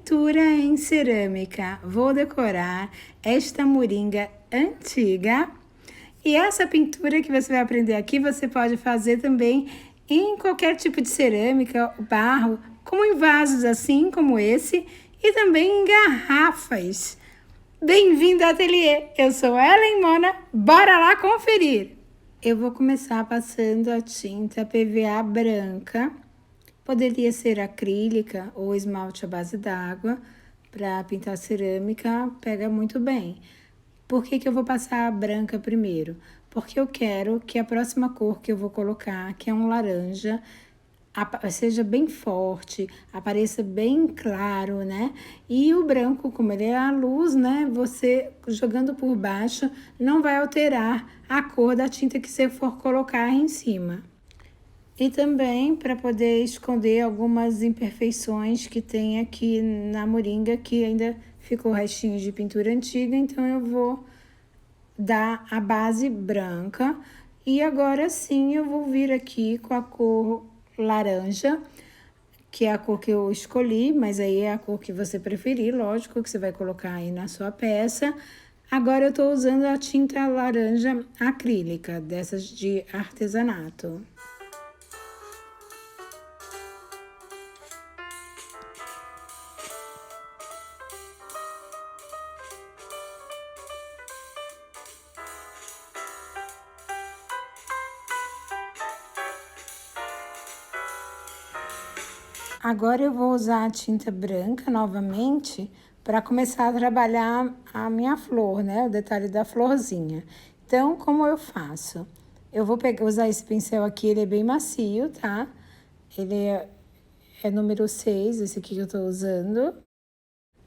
pintura em cerâmica. Vou decorar esta moringa antiga. E essa pintura que você vai aprender aqui, você pode fazer também em qualquer tipo de cerâmica, barro, como em vasos assim como esse, e também em garrafas. Bem-vindo ao ateliê! Eu sou Ellen Mona, bora lá conferir! Eu vou começar passando a tinta PVA branca. Poderia ser acrílica ou esmalte à base d'água. Para pintar cerâmica, pega muito bem. Por que eu vou passar a branca primeiro? Porque eu quero que a próxima cor que eu vou colocar, que é um laranja, seja bem forte, apareça bem claro, né? E o branco, como ele é a luz, né? Você jogando por baixo não vai alterar a cor da tinta que você for colocar em cima. E também para poder esconder algumas imperfeições que tem aqui na moringa, que ainda ficou restinho de pintura antiga, então eu vou dar a base branca. E agora sim eu vou vir aqui com a cor laranja, que é a cor que eu escolhi, mas aí é a cor que você preferir, lógico, que você vai colocar aí na sua peça. Agora eu tô usando a tinta laranja acrílica, dessas de artesanato. Agora eu vou usar a tinta branca novamente para começar a trabalhar a minha flor, né? O detalhe da florzinha. Então, como eu faço? Eu vou usar esse pincel aqui, ele é bem macio, tá? Ele é número 6, esse aqui que eu tô usando.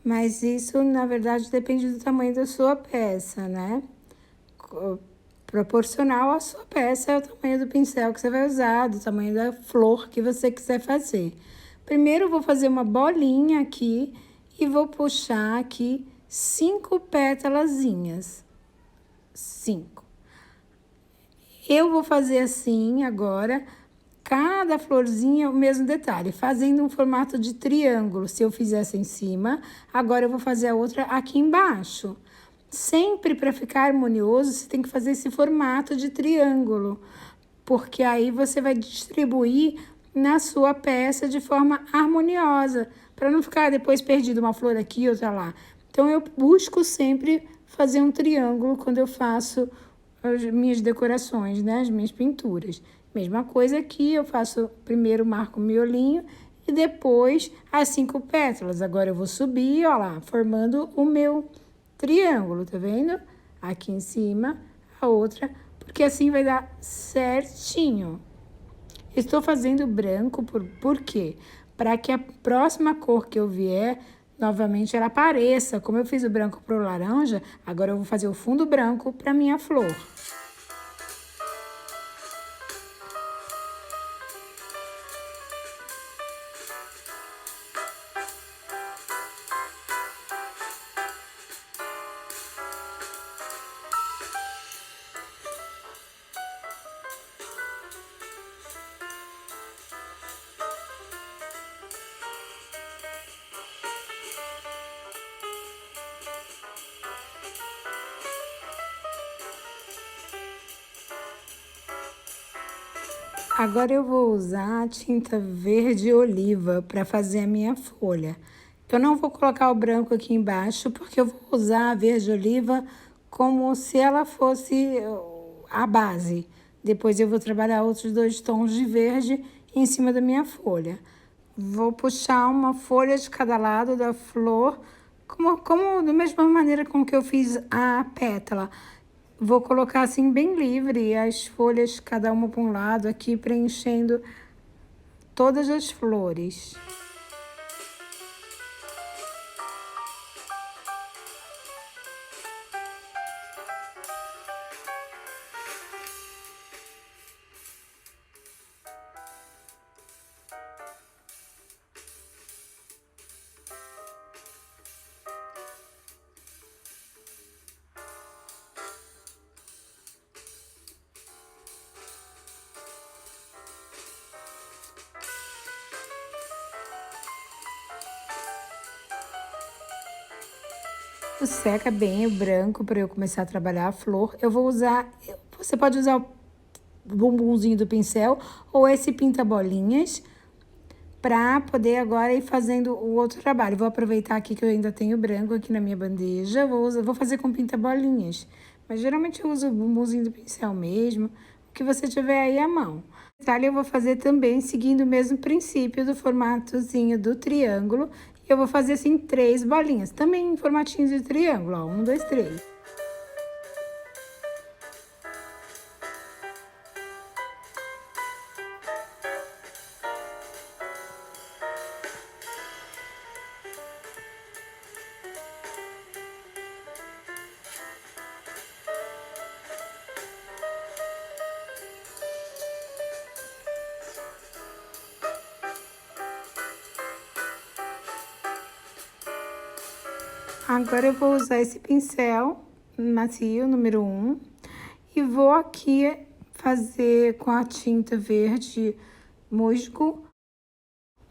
Mas isso, na verdade, depende do tamanho da sua peça, né? Proporcional à sua peça é o tamanho do pincel que você vai usar, do tamanho da flor que você quiser fazer. Primeiro, eu vou fazer uma bolinha aqui e vou puxar aqui 5 pétalazinhas. 5. Eu vou fazer assim agora, cada florzinha o mesmo detalhe, fazendo um formato de triângulo. Se eu fizesse em cima, agora eu vou fazer a outra aqui embaixo. Sempre para ficar harmonioso, você tem que fazer esse formato de triângulo, porque aí você vai distribuir na sua peça de forma harmoniosa, para não ficar depois perdido uma flor aqui, outra lá. Então, eu busco sempre fazer um triângulo quando eu faço as minhas decorações, né? As minhas pinturas. Mesma coisa aqui, eu faço primeiro marco o miolinho e depois as 5 pétalas. Agora eu vou subir, ó lá, formando o meu triângulo, tá vendo? Aqui em cima, a outra, porque assim vai dar certinho. Estou fazendo branco por quê? Para que a próxima cor que eu vier, novamente ela apareça. Como eu fiz o branco pro laranja, agora eu vou fazer o fundo branco para minha flor. Agora eu vou usar a tinta verde oliva para fazer a minha folha. Eu não vou colocar o branco aqui embaixo, porque eu vou usar a verde oliva como se ela fosse a base. Depois eu vou trabalhar outros 2 tons de verde em cima da minha folha. Vou puxar uma folha de cada lado da flor, da mesma maneira com que eu fiz a pétala. Vou colocar assim bem livre as folhas, cada uma para um lado, aqui preenchendo todas as flores. Seca bem o branco para eu começar a trabalhar a flor. Eu vou usar, você pode usar o bumbumzinho do pincel ou esse pinta-bolinhas para poder agora ir fazendo o outro trabalho. Vou aproveitar aqui que eu ainda tenho branco aqui na minha bandeja, vou fazer com pinta-bolinhas. Mas geralmente eu uso o bumbumzinho do pincel mesmo, o que você tiver aí à mão. O detalhe eu vou fazer também seguindo o mesmo princípio do formatozinho do triângulo. E eu vou fazer assim 3 bolinhas, também em formatinho de triângulo, ó, 1, 2, 3. Agora eu vou usar esse pincel macio, número 1, e vou aqui fazer com a tinta verde musgo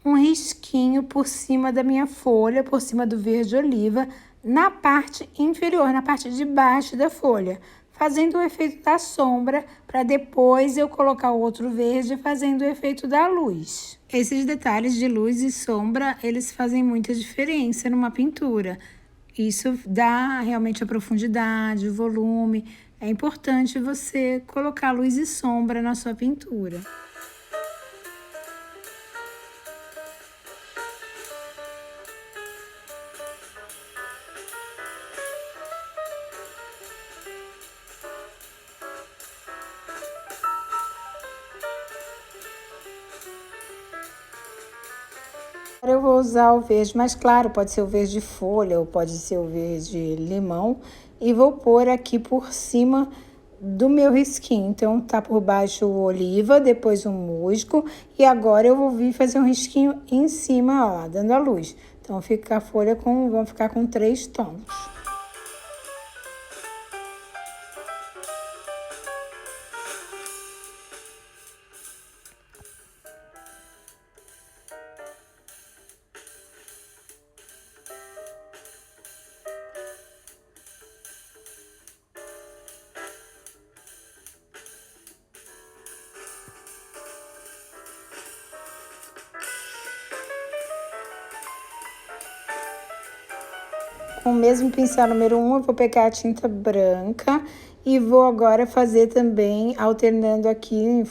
um risquinho por cima da minha folha, por cima do verde oliva, na parte inferior, na parte de baixo da folha, fazendo o efeito da sombra, para depois eu colocar o outro verde fazendo o efeito da luz. Esses detalhes de luz e sombra, eles fazem muita diferença numa pintura. Isso dá realmente a profundidade, o volume. É importante você colocar luz e sombra na sua pintura. Agora eu vou usar o verde mais claro, pode ser o verde folha ou pode ser o verde limão. E vou pôr aqui por cima do meu risquinho. Então, tá por baixo o oliva, depois o musgo. E agora eu vou vir fazer um risquinho em cima, ó, dando a luz. Então, fica a folha vão ficar com 3 tons. Com o mesmo pincel número 1, eu vou pegar a tinta branca e vou agora fazer também, alternando aqui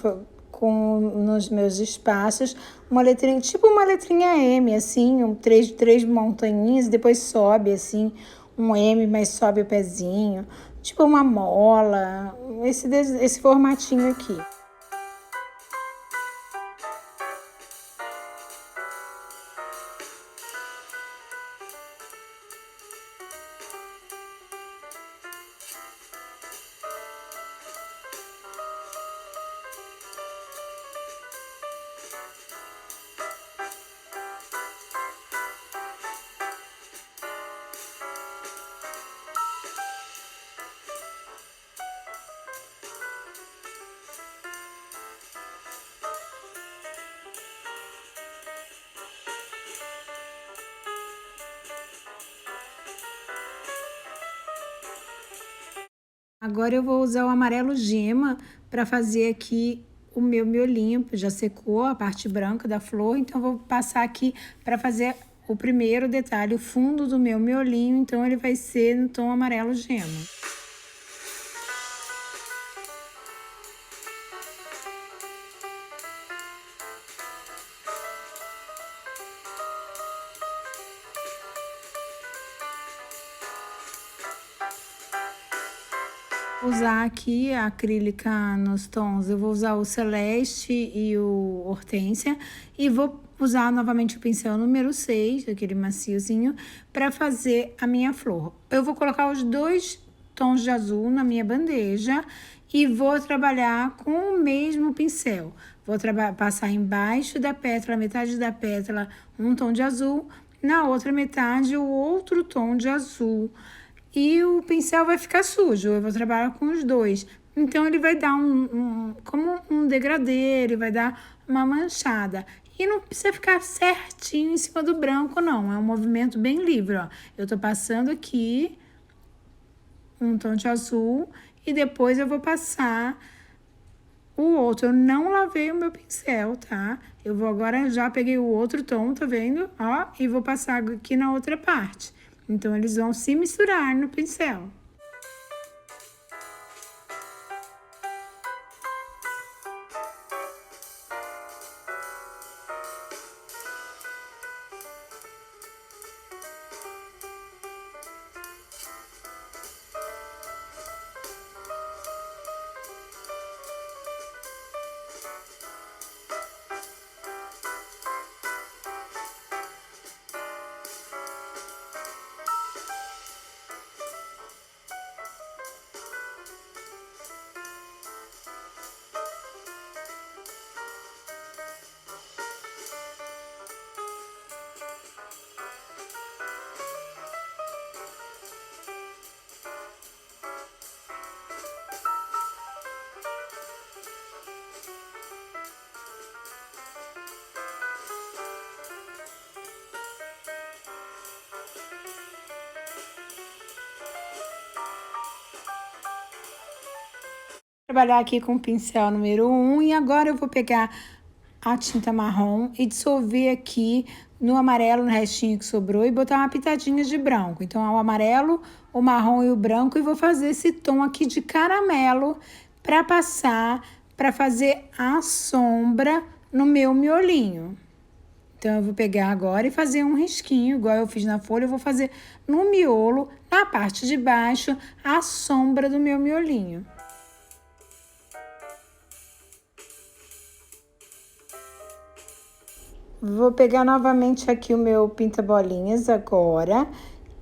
nos meus espaços, uma letrinha, tipo uma letrinha M, assim, três montanhinhas, depois sobe, assim, um M, mas sobe o pezinho, tipo uma mola, esse formatinho aqui. Agora eu vou usar o amarelo gema para fazer aqui o meu miolinho, já secou a parte branca da flor, então vou passar aqui para fazer o primeiro detalhe, o fundo do meu miolinho, então ele vai ser no tom amarelo gema. Usar aqui a acrílica nos tons, eu vou usar o celeste e o hortênsia e vou usar novamente o pincel número 6, aquele maciozinho, para fazer a minha flor. Eu vou colocar os 2 tons de azul na minha bandeja e vou trabalhar com o mesmo pincel. Vou passar embaixo da pétala, metade da pétala, um tom de azul, na outra metade o outro tom de azul. E o pincel vai ficar sujo, eu vou trabalhar com os 2. Então, ele vai dar como um degradê, ele vai dar uma manchada. E não precisa ficar certinho em cima do branco, não. É um movimento bem livre, ó. Eu tô passando aqui um tom de azul e depois eu vou passar o outro. Eu não lavei o meu pincel, tá? Eu vou agora, já peguei o outro tom, tá vendo? Ó, e vou passar aqui na outra parte. Então, eles vão se misturar no pincel. Trabalhar aqui com o pincel número 1 e agora eu vou pegar a tinta marrom e dissolver aqui no amarelo, no restinho que sobrou, e botar uma pitadinha de branco. Então, é o amarelo, o marrom e o branco, e vou fazer esse tom aqui de caramelo para passar, para fazer a sombra no meu miolinho. Então, eu vou pegar agora e fazer um risquinho, igual eu fiz na folha, eu vou fazer no miolo, na parte de baixo, a sombra do meu miolinho. Vou pegar novamente aqui o meu pinta-bolinhas agora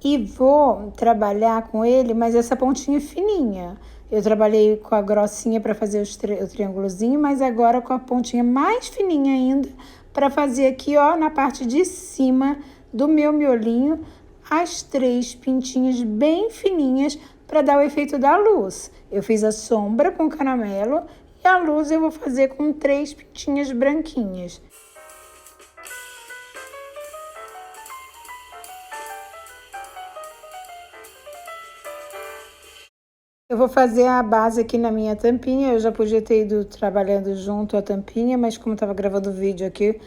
e vou trabalhar com ele, mas essa pontinha fininha. Eu trabalhei com a grossinha para fazer o triângulozinho, mas agora com a pontinha mais fininha ainda para fazer aqui, ó, na parte de cima do meu miolinho, as 3 pintinhas bem fininhas para dar o efeito da luz. Eu fiz a sombra com caramelo e a luz eu vou fazer com 3 pintinhas branquinhas. Eu vou fazer a base aqui na minha tampinha, eu já podia ter ido trabalhando junto a tampinha, mas como estava gravando o vídeo aqui,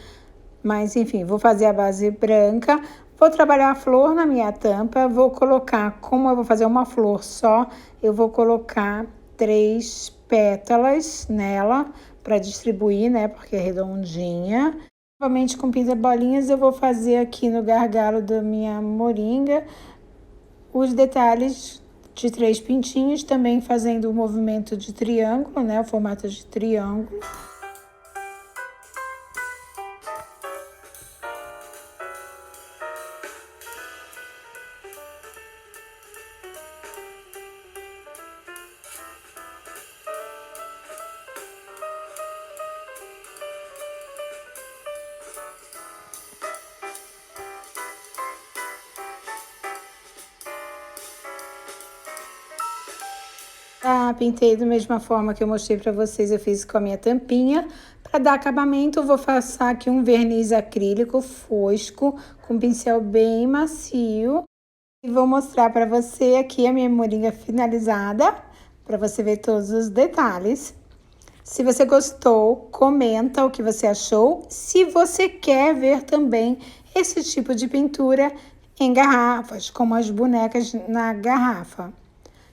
mas enfim, vou fazer a base branca, vou trabalhar a flor na minha tampa, vou colocar, como eu vou fazer uma flor só, eu vou colocar 3 pétalas nela, para distribuir, né, porque é redondinha. Novamente com pinta-bolinhas, eu vou fazer aqui no gargalo da minha moringa os detalhes de 3 pintinhos, também fazendo o movimento de triângulo, né? O formato de triângulo. Pintei da mesma forma que eu mostrei para vocês, eu fiz com a minha tampinha. Para dar acabamento, eu vou passar aqui um verniz acrílico fosco, com pincel bem macio. E vou mostrar para você aqui a minha moringa finalizada, para você ver todos os detalhes. Se você gostou, comenta o que você achou. Se você quer ver também esse tipo de pintura em garrafas, como as bonecas na garrafa.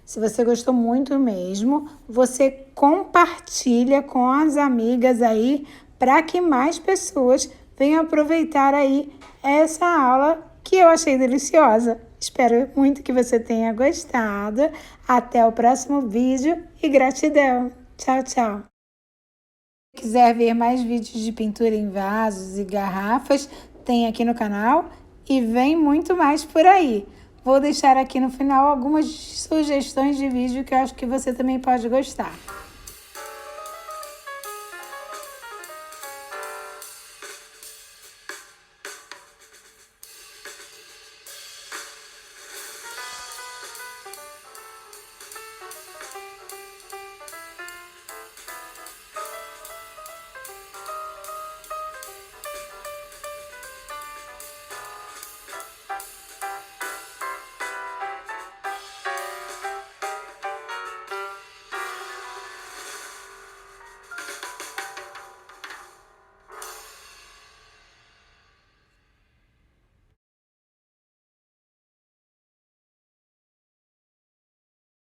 Se você gostou muito mesmo, você compartilha com as amigas aí para que mais pessoas venham aproveitar aí essa aula que eu achei deliciosa. Espero muito que você tenha gostado. Até o próximo vídeo e gratidão. Tchau, tchau. Se quiser ver mais vídeos de pintura em vasos e garrafas, tem aqui no canal e vem muito mais por aí. Vou deixar aqui no final algumas sugestões de vídeo que eu acho que você também pode gostar.